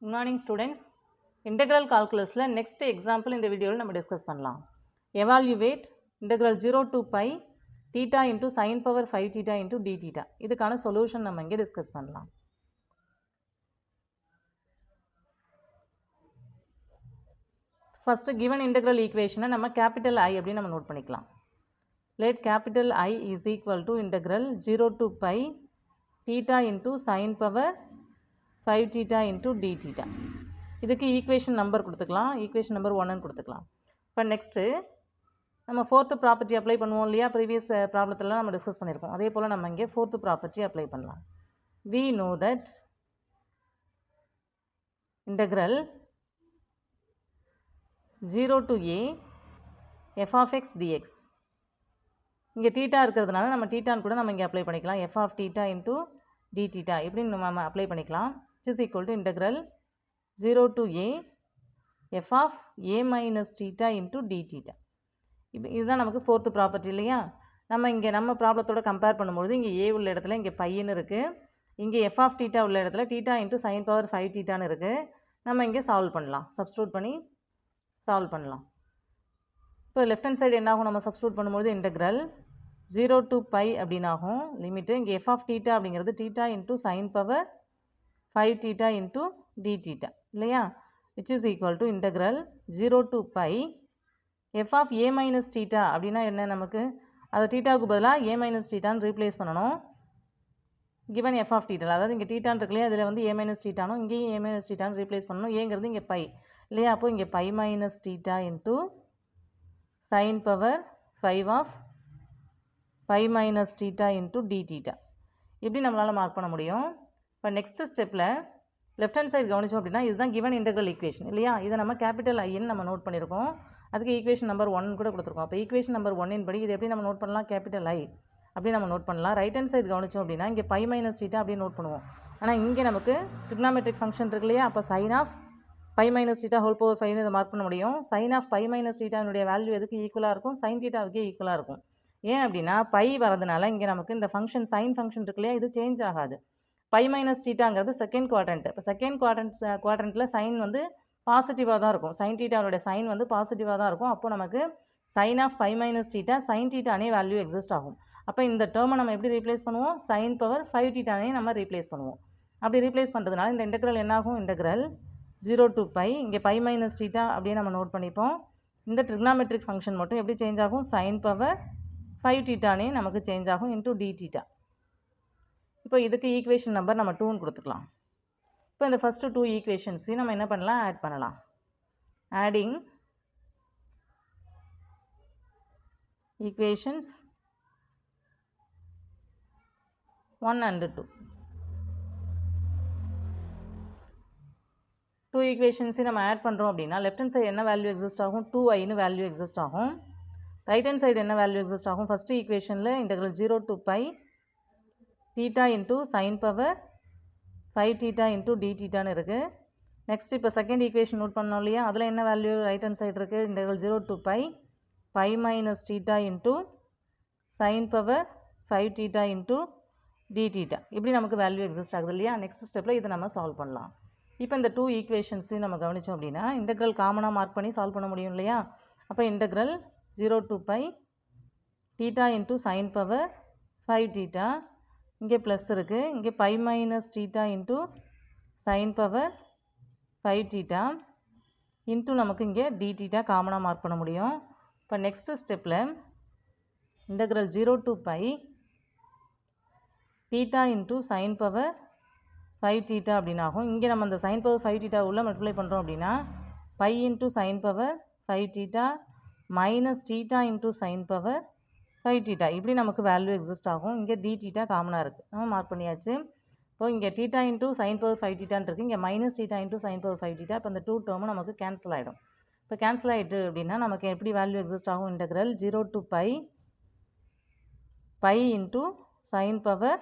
Good morning students. Integral calculusல next example இந்த வீடியோவில் நம்ம டிஸ்கஸ் பண்ணலாம். Evaluate integral 0 to pi theta into sin power 5 theta into d theta. இதுக்கான solution நம்ம இங்கே டிஸ்கஸ் பண்ணலாம். First given integral equation நம்ம capital I அப்படி நம்ம நோட் பண்ணிக்கலாம். Let capital I is equal to integral 0 to pi theta into sin power 5 theta into d theta. இதுக்கு equation number கொடுத்துக்கலாம், ஈக்குவேஷன் நம்பர் 1 கொடுத்துக்கலாம். இப்போ நெக்ஸ்ட்டு நம்ம ஃபோர்த்து ப்ராப்பர்ட்டி அப்ளை பண்ணுவோம் இல்லையா, ப்ரீவியஸ் ப்ராப்ளத்தில் நம்ம டிஸ்கஸ் பண்ணியிருக்கோம். அதே போல் நம்ம இங்கே ஃபோர்த்து ப்ராப்பர்ட்டி அப்ளை பண்ணலாம். We know that integral 0 to a f of x dx. இங்கே தீட்டா இருக்கிறதுனால நம்ம தீட்டான்னு கூட நம்ம இங்கே அப்ளை பண்ணிக்கலாம். f of theta into d theta இப்படின்னு நம்ம அப்ளை பண்ணிக்கலாம். which is equal to integral 0 to a f of a minus theta into d theta. இதுதான் நமக்கு ஃபோர்த்து ப்ராப்பர்ட்டி இல்லையா. நம்ம இங்கே நம்ம ப்ராப்ளத்தோட கம்பேர் பண்ணும்போது இங்கே a உள்ள இடத்துல இங்கே பையன்னு இருக்குது, இங்கே f of theta உள்ள இடத்துல theta into sin power 5 thetaன்னு இருக்குது. நம்ம இங்கே சால்வ் பண்ணலாம், சப்ஸ்டியூட் பண்ணி சால்வ் பண்ணலாம். இப்போ லெஃப்ட் ஹேண்ட் சைடு என்னாகும், நம்ம சப்ஸ்டியூட் பண்ணும்போது இன்டெக்ரல் 0 to pi அப்படின்னாகும். லிமிட்டு இங்கே f of theta அப்படிங்கிறது theta into sin power 5 theta into d theta இல்லையா, which is equal to integral 0 to pi f of a minus theta அப்படின்னா என்ன, நமக்கு அதை தீட்டாவுக்கு பதிலாக a minus thetaன்னு ரீப்ளேஸ் பண்ணணும். given f of theta, அதாவது இங்கே தீட்டான்னு இருக்குல்லையா, அதில் வந்து a minus thetaனும் இங்கேயும் a minus thetaன்னு ரீப்ளேஸ் பண்ணணும். ஏங்கிறது இங்கே பை இல்லையா, அப்போ இங்கே pi minus theta into sin power 5 of pi minus theta into d theta இப்படி நம்மளால் மார்க் பண்ண முடியும். இப்போ நெக்ஸ்ட்டு ஸ்டெப்பில் லெஃப்ட் ஹேண்ட் சைடு கவனிச்சோம் அப்படின்னா இதுதான் கிவன் இன்டெக்ரல் ஈக்குவேஷன் இல்லையா. இதை நம்ம கேபிட்டல் ஐன்னு நம்ம நோட் பண்ணியிருக்கோம், அதுக்கு ஈக்குவேஷன் நம்பர் 1 கூட கொடுத்துருக்கோம். அப்போ ஈக்குவேஷன் நம்பர் 1 படி இது எப்படி நம்ம நோட் பண்ணலாம், கேபிட்டல் ஐ அப்படி நம்ம நோட் பண்ணலாம். ரைட் ஹேண்ட் சைடு கவனிச்சோம் அப்படின்னா இங்கே பை மைனஸ் தீட்டா அப்படி நோட் பண்ணுவோம். ஆனால் இங்கே நமக்கு ட்ரிக்னாமெட்ரிக் ஃபங்க்ஷன் இருக்கு இல்லையா, அப்போ sine of pi minus theta whole power 5 இதை மார்க் பண்ண முடியும். சைன் ஆஃப் பை மைனஸ் தீட்டானுடைய வேல்யூ எதுக்கு ஈக்குவலாக இருக்கும், சைன் தீட்டாவுக்கே ஈக்குவலாக இருக்கும். ஏன் அப்படின்னா பை வரதுனால இங்கே நமக்கு இந்த ஃபங்க்ஷன் சைன் ஃபங்க்ஷன் இருக்கு இல்லையா, இது சேஞ்ச் ஆகாது. பை மைனஸ் தீட்டாங்கிறது செகண்ட் குவாட்ரண்ட். இப்போ செகண்ட் குவாட்ரண்ட்டில் சைன் வந்து பாசிட்டிவாக தான் இருக்கும், சைன் தீட்டாவோட சைன் வந்து பாசிட்டிவாக தான் இருக்கும். அப்போ நமக்கு sine of pi minus theta sine தீட்டானே வேல்யூ எக்ஸிஸ்ட் ஆகும். அப்போ இந்த டேர்மை நம்ம எப்படி ரீப்ளேஸ் பண்ணுவோம், சைன் பவர் 5 தீட்டானே நம்ம ரீப்ளேஸ் பண்ணுவோம். அப்படி ரீப்ளேஸ் பண்ணுறதுனால இந்த இன்டெக்ரல் என்னாகும், இன்டெக்ரல் 0 to pi இங்கே பை மைனஸ் தீட்டா அப்படியே நம்ம நோட் பண்ணிப்போம். இந்த ட்ரிக்னாமெட்ரிக் ஃபங்க்ஷன் மட்டும் எப்படி சேஞ்ச் ஆகும், சைன் பவர் 5 தீட்டானே நமக்கு சேஞ்ச் ஆகும் இன்டூ டி தீட்டா. இப்போ இதுக்கு ஈக்குவேஷன் நம்பர் நம்ம 2ன்னு கொடுத்துக்கலாம். இப்போ இந்த ஃபஸ்ட்டு 2 ஈக்குவேஷன்ஸையும் நம்ம என்ன பண்ணலாம், ஆட் பண்ணலாம். Adding equations 1 and 2. 2 ஈக்குவேஷன்ஸையும் நம்ம ஆட் பண்ணுறோம் அப்படின்னா லெஃப்ட் ஹேண்ட் சைடு என்ன வேல்யூ எக்ஸிஸ்ட் ஆகும், 2iன்னு வேல்யூ எக்ஸிஸ்ட் ஆகும். ரைட் ஹேண்ட் சைடு என்ன வேல்யூ எக்ஸிஸ்ட் ஆகும், ஃபஸ்ட்டு ஈக்குவேஷனில் integral 0 to pi theta into sin power 5 theta into d thetaன்னு இருக்குது. நெக்ஸ்ட் இப்போ செகண்ட் ஈக்குவேஷன் நோட் பண்ணோம் இல்லையா, அதில் என்ன வேல்யூ ரைட் ஹேண்ட் சைடு இருக்குது, integral 0 to pi pi minus theta into sin power 5 theta into d theta இப்படி நமக்கு value exist ஆகுது இல்லையா. நெக்ஸ்ட் ஸ்டெப்பில் இதை நம்ம சால்வ் பண்ணலாம். இப்போ இந்த 2 ஈக்குவேஷன்ஸையும் நம்ம கவனித்தோம் அப்படின்னா இன்டெக்ரல் காமனாக மார்க் பண்ணி சால்வ் பண்ண முடியும் இல்லையா. அப்போ integral 0 to pi theta into sin power 5 theta இங்கே ப்ளஸ் இருக்குது, இங்கே pi minus theta into sine power 5 theta into நமக்கு இங்கே டி தீட்டா காமனாக மார்க் பண்ண முடியும். இப்போ நெக்ஸ்ட்டு ஸ்டெப்பில் integral 0 to pi theta into sine power 5 theta அப்படின்னாகும். இங்கே நம்ம அந்த சைன் பவர் 5 theta உள்ள மல்டிப்ளை பண்ணுறோம் அப்படின்னா pi into sine power 5 theta minus theta into sine power 5 theta இப்படி நமக்கு வேல்யூ எக்ஸிஸ்ட் ஆகும். இங்கே டி தீட்டா காமனாக இருக்குது, நம்ம மார்க் பண்ணியாச்சு. இப்போ இங்கே தீட்டா இன்ட்டு சைன் பவர் 5 thetaன்னு இருக்குது, இங்கே minus theta into sine power 5 theta. இப்போ இந்த 2 டேர்மும் நமக்கு கேன்சல் ஆகிடும். இப்போ கேன்சல் ஆகிட்டு அப்படின்னா நமக்கு எப்படி வேல்யூ எக்ஸிஸ்ட் ஆகும், integral 0 to pi pi into sine power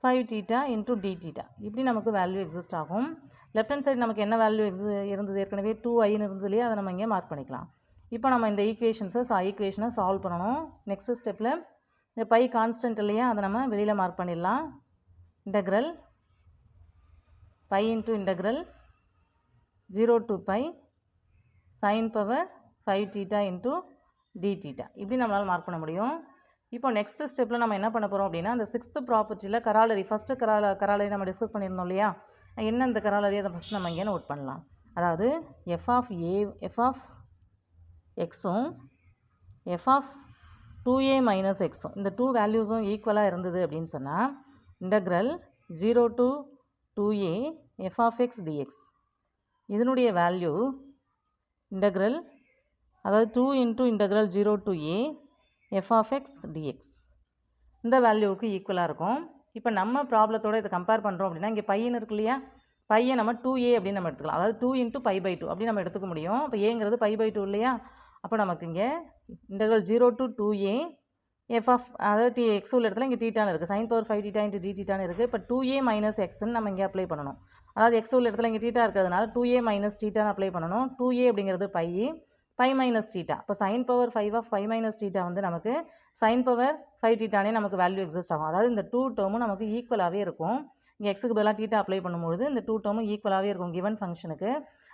5 theta into d theta இப்படி நமக்கு வேல்யூ எக்ஸிஸ்ட் ஆகும். லெஃப்ட் ஹேண்ட் சைடு நமக்கு என்ன வேல்யூ இருந்தது, ஏற்கனவே 2iன்னு இருந்தது இல்லையா, அதை நம்ம இங்கே மார்க் பண்ணிக்கலாம். இப்போ நம்ம இந்த ஈக்குவேஷனை சால்வ் பண்ணணும். நெக்ஸ்ட் ஸ்டெப்பில் இந்த பை கான்ஸ்டன்ட் இல்லையா, அதை நம்ம வெளியில் மார்க் பண்ணிடலாம். Integral pi into integral 0 to pi sin power 5 theta into d theta. இப்படி நம்மளால் மார்க் பண்ண முடியும். இப்போ நெக்ஸ்ட் ஸ்டெப்பில் நம்ம என்ன பண்ண போகிறோம் அப்படின்னா அந்த 6th ப்ராப்பர்ட்டியில் கராலரி ஃபஸ்ட்டு கராலரி நம்ம டிஸ்கஸ் பண்ணியிருந்தோம் இல்லையா, என்ன இந்த கராலரி அதை ஃபஸ்ட் நம்ம இங்கே நோட் பண்ணலாம். அதாவது f of xும் f of 2a minus xும் இந்த 2 வேல்யூஸும் ஈக்குவலாக இருந்தது அப்படின்னு சொன்னால் integral 0 to 2a f of x dx இதனுடைய வேல்யூ இன்டக்ரல் அதாவது 2 into integral 0 to a f of x dx இந்த வேல்யூவுக்கு ஈக்குவலாக இருக்கும். இப்போ நம்ம ப்ராப்ளத்தோடு இதை கம்பேர் பண்ணுறோம் அப்படின்னா இங்கே பையன் இருக்கு இல்லையா, பையை நம்ம 2a அப்படின்னு நம்ம எடுத்துக்கலாம். அதாவது 2 into pi by 2 அப்படி நம்ம எடுத்துக்க முடியும். இப்போ ஏங்கிறது pi by 2 இல்லையா, அப்போ நமக்கு இங்கே integral 0 to 2a f of அதாவது x உள்ள இடத்துல இங்கே தீட்டான்னு இருக்குது, sin power 5 theta into d thetaன்னு இருக்குது. இப்போ 2a minus xன்னு நம்ம இங்கே அப்ளை பண்ணணும். அதாவது x உள்ள இடத்துல இங்கே தீட்டா இருக்கிறதுனால 2a minus thetaன்னு அப்ளை பண்ணணும். 2a அப்படிங்கிறது pi minus theta. இப்போ sin power 5 of pi minus theta வந்து நமக்கு sin power 5 thetaனே நமக்கு வேல்யூ எக்ஸிஸ்ட் ஆகும். அதாவது இந்த 2 டேர்மும் நமக்கு ஈக்குவலாகவே இருக்கும். இங்கே எக்ஸுக்கு பதிலாக தீட்டா அப்ளை பண்ணும்போது இந்த 2 டேர்மும் ஈக்குவலாகவே இருக்கும் கிவன் ஃபங்க்ஷனுக்கு.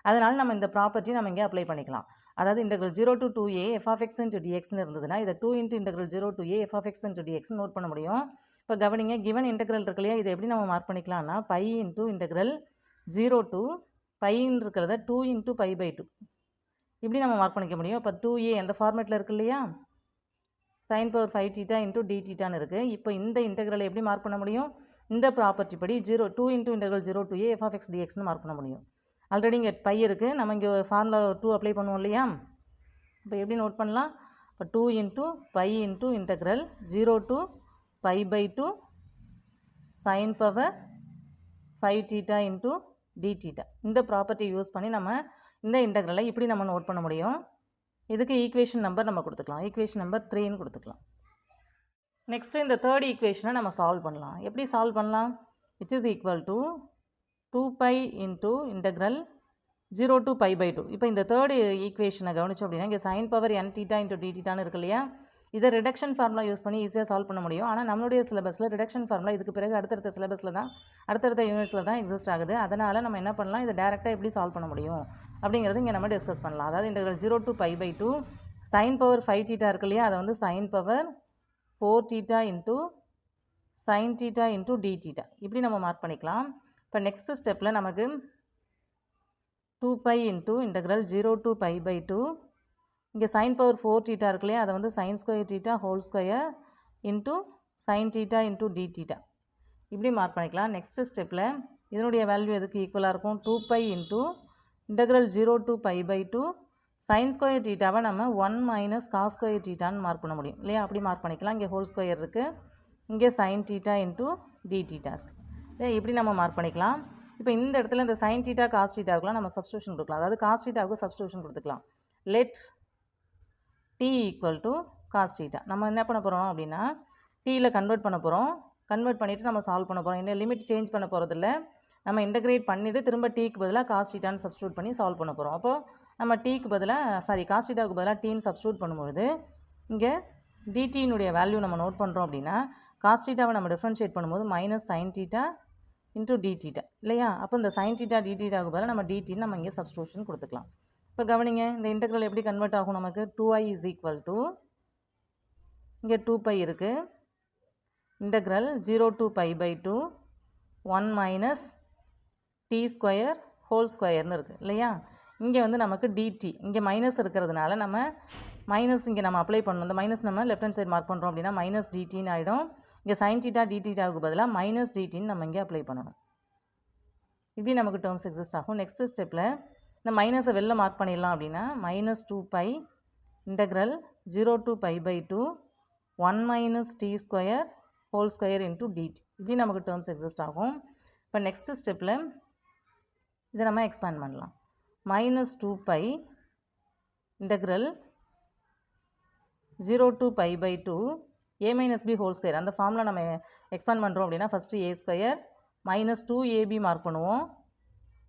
அதனால் நம்ம இந்த ப்ராப்பர்ட்டி நம்ம இங்கே அப்ளை பண்ணிக்கலாம். அதாவது integral 0 to 2a f of x into dxன்னு இருந்ததுன்னா இதை 2 into integral 0 to a f of x into dx note பண்ண முடியும். இப்போ கவனிங்க, கிவன் இன்டெக்ரல் இருக்கு இல்லையா, இதை எப்படி நம்ம மார்க் பண்ணிக்கலாம்னா pi into integral 0 to பைன்னு இருக்கிறத 2 into pi by 2 இப்படி நம்ம மார்க் பண்ணிக்க முடியும். இப்போ 2a எந்த ஃபார்மேட்டில் இருக்கு இல்லையா, sin power 5 theta into d thetaன்னு இருக்குது. இப்போ இந்த இன்டெக்ரலை எப்படி மார்க் பண்ண முடியும், இந்த ப்ராப்பர்ட்டி படி 2 into integral 0 to a f of x dxன்னு மார்க் பண்ண முடியும். ஆல்ரெடி இங்கே பை இருக்குது, நம்ம இங்கே ஃபார்முலா 2 அப்ளை பண்ணுவோம் இல்லையா. இப்போ எப்படி நோட் பண்ணலாம், இப்போ 2 into pi into integral 0 to pi by 2 sin power 5 theta into d theta இந்த ப்ராப்பர்ட்டி யூஸ் பண்ணி நம்ம இந்த இன்டெக்ரலை இப்படி நம்ம நோட் பண்ண முடியும். இதுக்கு ஈக்குவேஷன் நம்பர் நம்ம கொடுத்துக்கலாம், ஈக்குவேஷன் நம்பர் 3ன்னு கொடுத்துக்கலாம். நெக்ஸ்ட்டு இந்த தேர்ட் ஈக்குவேஷனை நம்ம சால்வ் பண்ணலாம். எப்படி சால்வ் பண்ணலாம், which is equal to 2 pi into integral 0 to pi by 2. இப்போ இந்த தேர்ட் ஈக்குவேஷனை கவனிச்சோம் அப்படின்னா இங்கே sin power n theta into d thetaன்னு இருக்கு இல்லையா, இதை ரிடக்ஷன் ஃபார்முலா யூஸ் பண்ணி ஈஸியாக சால்வ் பண்ண முடியும். ஆனால் நம்மளுடைய சிலபஸில் ரிடக்ஷன் ஃபார்முலா இதுக்கு பிறகு அடுத்தடுத்த சிலபஸில் தான் அடுத்தடுத்த யூனிட்ஸில் தான் எக்ஸிஸ்ட் ஆகுது. அதனால் நம்ம என்ன பண்ணலாம், இதை டேரெக்டாக எப்படி சால்வ் பண்ண முடியும் அப்படிங்கிறது இங்கே நம்ம டிஸ்கஸ் பண்ணலாம். அதாவது integral 0 to pi by 2 sin power 5 theta இருக்கு இல்லையா, அதை வந்து sin power 4 theta into sin theta into d theta இப்படி நம்ம மார்க் பண்ணிக்கலாம். இப்போ நெக்ஸ்ட் ஸ்டெப்பில் நமக்கு 2 pi into integral 0 to pi by 2 இங்கே sin power 4 theta இருக்கு இல்லையா, அதை வந்து sin square theta whole square into sin theta into d theta இப்படி மார்க் பண்ணிக்கலாம். நெக்ஸ்ட் ஸ்டெப்பில் இதனுடைய வேல்யூ எதுக்கு ஈக்குவலாக இருக்கும், 2 pi into integral 0 to pi by 2 sin square thetaவை நம்ம 1 minus cos square thetaன்னு மார்க் பண்ண முடியும் இல்லையா, அப்படி மார்க் பண்ணிக்கலாம். இங்கே ஹோல் ஸ்கொயர் இருக்குது, இங்கே sin theta into d theta இருக்குது இல்லையா, இப்படி நம்ம மார்க் பண்ணிக்கலாம். இப்போ இந்த இடத்துல இந்த sin theta cos thetaவுக்குலாம் நம்ம சப்ஸ்டியூஷன் கொடுக்கலாம். அதாவது cos thetaவுக்கு சப்ஸ்டியூஷன் கொடுத்துக்கலாம். Let t equal to cos theta நம்ம என்ன பண்ண போகிறோம் அப்படின்னா டீயில் கன்வெர்ட் பண்ண போகிறோம். கன்வெர்ட் பண்ணிவிட்டு நம்ம சால்வ் பண்ண போகிறோம். இன்னும் லிமிட் சேஞ்ச் பண்ண போகிறதில்ல, நம்ம இன்டகிரேட் பண்ணிவிட்டு திரும்ப டீக்கு பதிலாக cos thetaன்னு சப்ஸ்டியூட் பண்ணி சால்வ் பண்ண போகிறோம். அப்போது நம்ம டீக்கு பதிலாக cos thetaவுக்கு பதிலாக டீன்னு சப்ஸ்டியூட் பண்ணும்பொழுது இங்கே டிடியினுடைய வேல்யூ நம்ம நோட் பண்ணுறோம் அப்படின்னா cos thetaவை நம்ம டிஃப்ரென்ஷியேட் பண்ணும்போது minus sin theta into d theta இல்லையா. அப்போ இந்த sin theta d thetaவுக்கு பதிலாக நம்ம டிடின்னு நம்ம இங்கே சப்ஸ்டியூஷன் கொடுத்துக்கலாம். இப்போ கவனிங்க, இந்த இன்டெக்ரல் எப்படி கன்வெர்ட் ஆகும், நமக்கு 2i is equal to இங்கே 2 pi இருக்குது, integral 0 to pi by 2 1 minus t square whole squareன்னு இருக்குது இல்லையா. இங்கே வந்து நமக்கு dt இங்கே மைனஸ் இருக்கிறதுனால நம்ம மைனஸ் இங்கே நம்ம அப்ளை பண்ணணும். இந்த மைனஸ் நம்ம லெஃப்ட் ஹேண்ட் சைடு மார்க் பண்ணுறோம் அப்படின்னா மைனஸ் டிடின்னு ஆகிடும். இங்கே sin theta d thetaவுக்கு பதிலாக மைனஸ் டிடின்னு நம்ம இங்கே அப்ளை பண்ணணும். இப்படி நமக்கு டேர்ம்ஸ் எக்ஸிஸ்ட் ஆகும். நெக்ஸ்ட் ஸ்டெப்பில் இந்த மைனஸை வெளில மார்க் பண்ணிடலாம் அப்படின்னா minus 2 pi integral 0 to pi by 2 1 minus t square whole square into dt இப்படி நமக்கு டேர்ம்ஸ் எக்ஸிஸ்ட் ஆகும். இப்போ நெக்ஸ்ட் ஸ்டெப்பில் இதை நம்ம எக்ஸ்பேண்ட் பண்ணலாம். Minus 2 pi integral 0 to pi by 2 a minus b whole square அந்த ஃபார்மில் நம்ம எக்ஸ்பேண்ட் பண்ணுறோம் அப்படின்னா first a square minus 2ab mark பண்ணுவோம்,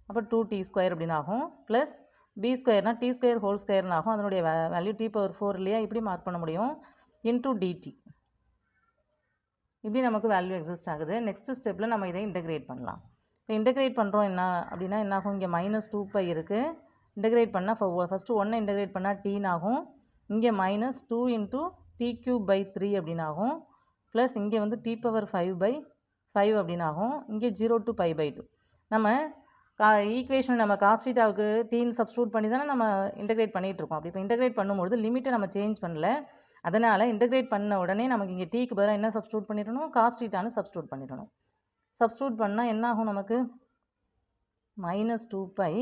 அப்போ 2t ஸ்கொயர் அப்படின்னு ஆகும், plus b ஸ்கொயர்னால் t square whole ஸ்கொயர்னு ஆகும். அதனுடைய வேல்யூ t பவர் 4 இல்லையா, இப்படி மார்க் பண்ண முடியும், இன்டூ dt இப்படி நமக்கு வேல்யூ எக்ஸிஸ்ட் ஆகுது. நெக்ஸ்ட் ஸ்டெப்பில் நம்ம இதை இன்டெகிரேட் பண்ணலாம். இப்போ இன்டகிரேட் பண்ணுறோம் என்ன அப்படின்னா என்ன ஆகும், இங்கே -2 பை இருக்குது. இன்டகிரேட் பண்ணால் ஃபஸ்ட்டு 1 இன்டகிரேட் பண்ணால் டீன்னு ஆகும். இங்கே -2 இன்ட்டு t³/3 அப்படின்னு ஆகும். ப்ளஸ் இங்கே வந்து t⁵/5 அப்படின்னு ஆகும். இங்கே 0 to π/2. நம்ம ஈக்குவேஷன் நம்ம காஸ்டீட்டாவுக்கு டீன்னு சப்ஸ்டியூட் பண்ணி தானே நம்ம இன்டகிரேட் பண்ணிகிட்ருக்கோம். அப்படி இப்போ இன்டகிரேட் பண்ணும்போது லிமிட்டை நம்ம சேஞ்ச் பண்ணல. அதனால் இன்டகிரேட் பண்ண உடனே நமக்கு இங்கே டீக்கு பதிலாக என்ன சப்ஸ்டியூட் பண்ணிடணும், காஸ்டீட்டான்னு சப்ஸ்டியூட் பண்ணிடணும். சப்ஸ்டியூட் பண்ணால் என்ன ஆகும் நமக்கு, -2 பை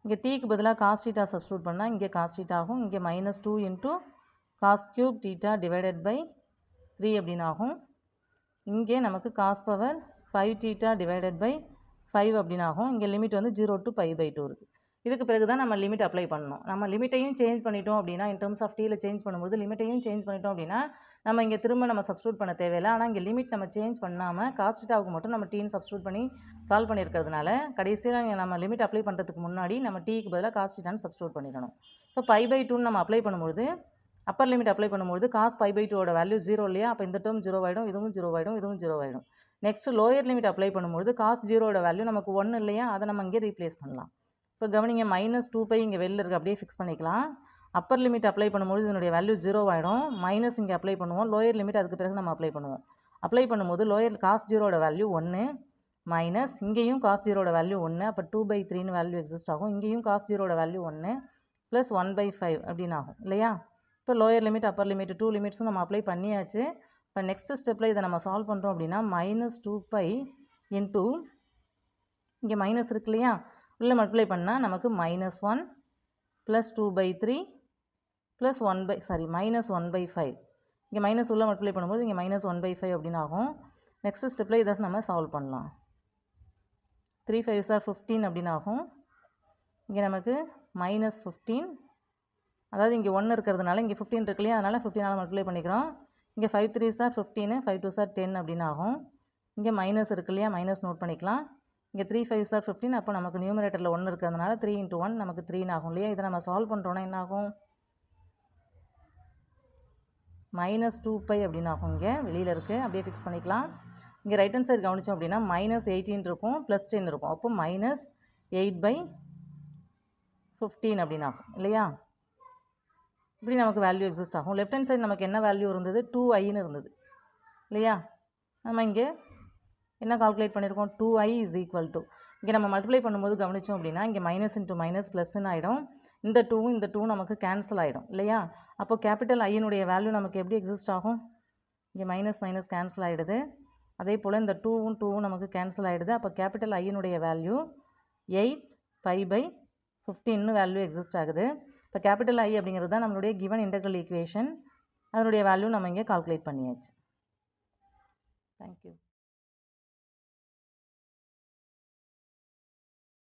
இங்கே டீக்கு பதிலாக காஸ்டீட்டா சப்ஸ்டியூட் பண்ணால் இங்கே காஸ்டீட்டா ஆகும். இங்கே -2 இன்ட்டு cos³ θ/3 அப்படின்னு ஆகும். இங்கே நமக்கு cos⁵5 θ/5 அப்படின்னு ஆகும். இங்கே லிமிட் வந்து 0 to π/2 இருக்குது. இதுக்கு பிறகு தான் நம்ம லிமிட் அப்ளை பண்ணணும். நம்ம லிமிட்டையும் சேஞ்ச் பண்ணிட்டோம் அப்படின்னா, இன் டர்ம்ஸ் ஆஃப் டீயில் சேஞ்ச் பண்ணும்போது லிமிட்டையும் சேஞ்ச் பண்ணிட்டோம் அப்படின்னா நம்ம இங்கே திரும்ப நம்ம சப்ஸ்டியூட் பண்ண தேவையில்லை. ஆனால் இங்கே லிமிட் நம்ம சேஞ்ச் பண்ணாமல் காஸ்டீட்டாவுக்கு மட்டும் நம்ம டீன்னு சப்ஸ்டியூட் பண்ணி சால்வ் பண்ணியிருக்கிறதுனால கடைசியில் நம்ம லிமிட் அப்ளை பண்ணுறதுக்கு முன்னாடி நம்ம டீக்கு பதிலாக காஸ்டீட்டான்னு சப்ஸ்டியூட் பண்ணிடணும். இப்போ π/2 நம்ம அப்ளை பண்ணும்போது, அப்பர் லிமிட் அப்ளை பண்ணும்போது cos π/2 வேல்யூ 0 இல்லையா, அப்போ இந்த டேர்ம் 0 ஆகிடும், இதுவும் 0 ஆகிடும், இதுவும் 0 ஆகிடும். நெக்ஸ்ட் லோயர் லிமிட் அப்ளை பண்ணும்போது cos 0 வேல்யூ நமக்கு 1 இல்லையா, அதை நம்ம இங்கே ரீப்ளேஸ் பண்ணலாம். இப்போ கவனிங்க, -2 பை இங்கே வெளில இருக்குது, அப்படியே ஃபிக்ஸ் பண்ணிக்கலாம். அப்பர் லிமிட் அப்ளை பண்ணும்போது இதனுடைய வேல்யூ 0 ஆகிடும். மைனஸ் இங்கே அப்ளை பண்ணுவோம். லோயர் லிமிட் அதுக்கு பிறகு நம்ம அப்ளை பண்ணுவோம். அப்ளை பண்ணும்போது லோயர் cos 0 வேல்யூ 1 மைனஸ் இங்கேயும் cos 0 வேல்யூ 1, அப்போ 2/3ன்னு வேல்யூ எக்ஸிஸ்ட் ஆகும். இங்கேயும் cos 0 வேல்யூ 1 ப்ளஸ் 1/5 அப்படின்னு ஆகும் இல்லையா. இப்போ லோயர் லிமிட் அப்பர் லிமிட் 2 லிமிட்ஸும் நம்ம அப்ளை பண்ணியாச்சு. இப்போ நெக்ஸ்ட் ஸ்டெப்பில் இதை நம்ம சால்வ் பண்ணுறோம் அப்படின்னா -2 பை இன்ட்டு இங்கே மைனஸ் இருக்கு இல்லையா, உள்ளே மல்டிப்ளை பண்ணால் நமக்கு -1 ப்ளஸ் 2/3 ப்ளஸ் -1/5. இங்கே மைனஸ் உள்ளே மல்டிப்ளை பண்ணும்போது இங்கே -1/5 அப்படின்னு ஆகும். நெக்ஸ்ட் ஸ்டெப்பில் இதை நம்ம சால்வ் பண்ணலாம். 3 5s are 15 அப்படின்னு ஆகும். இங்கே நமக்கு -15, அதாவது இங்கே 1 இருக்கிறதுனால இங்கே 15 இருக்கு இல்லையா, அதனால் 15ஆல் மல்டிப்ளை பண்ணிக்கிறோம். இங்கே 5 3s are 15, 5 2s are 10 அப்படின்னு ஆகும். இங்கே மைனஸ் இருக்கு இல்லையா, மைனஸ் நோட் பண்ணிக்கலாம். இங்கே 3 5s are 15, அப்போ நமக்கு நியூமரேட்டரில் 1 இருக்கிறதுனால 3 × 1 நமக்கு 3 ஆகும் இல்லையா. இதை நம்ம சால்வ் பண்ணுறோன்னா என்ன ஆகும், -2 பை அப்படின்னு ஆகும். இங்கே வெளியில் இருக்குது, அப்படியே ஃபிக்ஸ் பண்ணிக்கலாம். இங்கே ரைட் ஹேண்ட் சைடு கவனித்தோம் அப்படின்னா -18 இருக்கும், ப்ளஸ் 10 இருக்கும். அப்போ -8/15 அப்படின்னு ஆகும் இல்லையா. இப்படி நமக்கு வேல்யூ எக்ஸிஸ்ட் ஆகும். லெஃப்ட் ஹேண்ட் சைடு நமக்கு என்ன வேல்யூ இருந்தது, 2i இருந்தது இல்லையா. நம்ம இங்கே என்ன கால்குலேட் பண்ணியிருக்கோம், 2i = இங்கே நம்ம மல்டிப்ளை பண்ணும்போது கவனித்தோம் அப்படின்னா இங்கே மைனஸ் இன்ட்டு மைனஸ் ப்ளஸ்ன்னு ஆகிடும். இந்த 2 நமக்கு கேன்சல் ஆகிடும் இல்லையா. அப்போ கேபிட்டல் ஐயினுடைய வேல்யூ நமக்கு எப்படி எக்ஸிஸ்ட் ஆகும், இங்கே மைனஸ் கேன்சல் ஆகிடுது. அதே போல் இந்த 2 நமக்கு கேன்சல் ஆகிடுது. அப்போ கேபிட்டல் ஐயினுடைய வேல்யூ 8π/15 வேல்யூ எக்ஸிஸ்ட் ஆகுது. இப்போ கேபிட்டல் ஐ அப்படிங்கிறது தான் நம்மளுடைய கிவன் இன்டெக்ரல் ஈக்குவேஷன். அதனுடைய வேல்யூ நம்ம இங்கே கால்குலேட் பண்ணியாச்சு. தேங்க்யூ.